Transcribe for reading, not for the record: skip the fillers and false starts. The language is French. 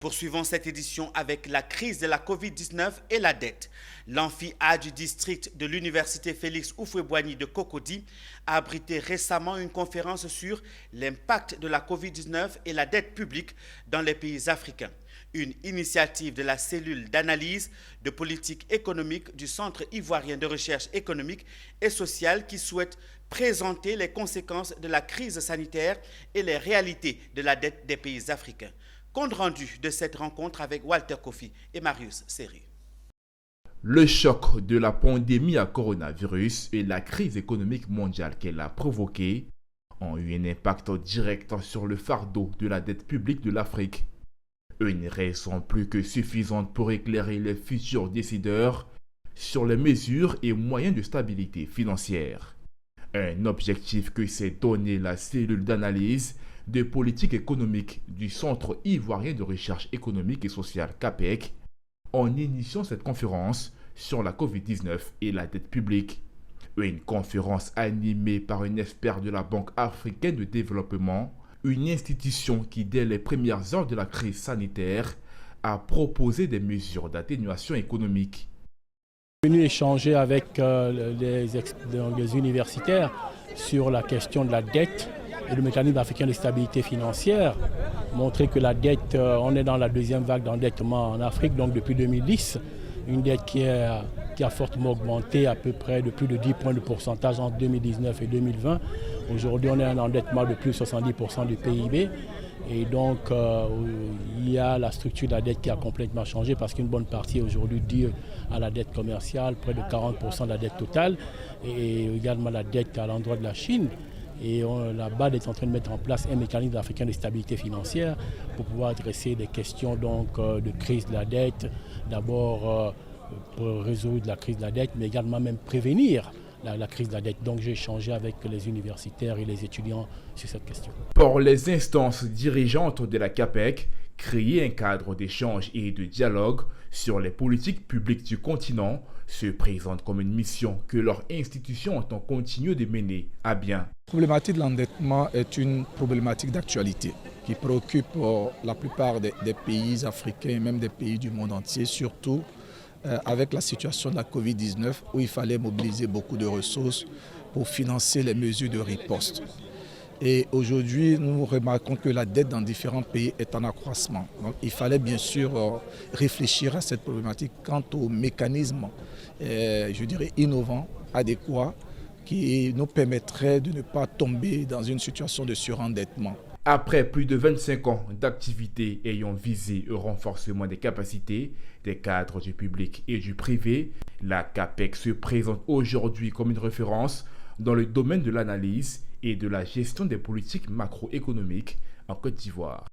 Poursuivons cette édition avec la crise de la Covid-19 et la dette. L'amphi A du district de l'université Félix Houphouët-Boigny de Cocody a abrité récemment une conférence sur l'impact de la Covid-19 et la dette publique dans les pays africains. Une initiative de la cellule d'analyse de politique économique du Centre ivoirien de recherche économique et sociale qui souhaite présenter les conséquences de la crise sanitaire et les réalités de la dette des pays africains. Compte rendu de cette rencontre avec Walter Kofi et Marius Seri. Le choc de la pandémie à coronavirus et la crise économique mondiale qu'elle a provoquée ont eu un impact direct sur le fardeau de la dette publique de l'Afrique. Une raison plus que suffisante pour éclairer les futurs décideurs sur les mesures et moyens de stabilité financière. Un objectif que s'est donné la cellule d'analyse de politique économique du Centre ivoirien de recherche économique et sociale CAPEC en initiant cette conférence sur la Covid-19 et la dette publique. Une conférence animée par un expert de la Banque africaine de développement, une institution qui, dès les premières heures de la crise sanitaire, a proposé des mesures d'atténuation économique. Je suis venu échanger avec les universitaires sur la question de la dette et le mécanisme africain de stabilité financière, montrer que la dette, on est dans la deuxième vague d'endettement en Afrique, donc depuis 2010, une dette qui a fortement augmenté à peu près de plus de 10 points de pourcentage entre 2019 et 2020. Aujourd'hui, on est à un endettement de plus de 70% du PIB. Et donc, il y a la structure de la dette qui a complètement changé parce qu'une bonne partie est aujourd'hui due à la dette commerciale, près de 40% de la dette totale, et également la dette à l'endroit de la Chine. Et la BAD est en train de mettre en place un mécanisme africain de stabilité financière pour pouvoir adresser des questions donc, de crise de la dette, d'abord pour résoudre la crise de la dette, mais également même prévenir la crise de la dette. Donc j'ai échangé avec les universitaires et les étudiants sur cette question. Pour les instances dirigeantes de la CAPEC, créer un cadre d'échange et de dialogue sur les politiques publiques du continent se présente comme une mission que leur institution entend continuer de mener à bien. La problématique de l'endettement est une problématique d'actualité qui préoccupe la plupart des pays africains et même des pays du monde entier, surtout avec la situation de la Covid-19 où il fallait mobiliser beaucoup de ressources pour financer les mesures de riposte. Et aujourd'hui, nous remarquons que la dette dans différents pays est en accroissement. Donc il fallait bien sûr réfléchir à cette problématique quant aux mécanismes, je dirais, innovants, adéquats, qui nous permettraient de ne pas tomber dans une situation de surendettement. Après plus de 25 ans d'activité ayant visé au renforcement des capacités des cadres du public et du privé, la CAPEC se présente aujourd'hui comme une référence dans le domaine de l'analyse et de la gestion des politiques macroéconomiques en Côte d'Ivoire.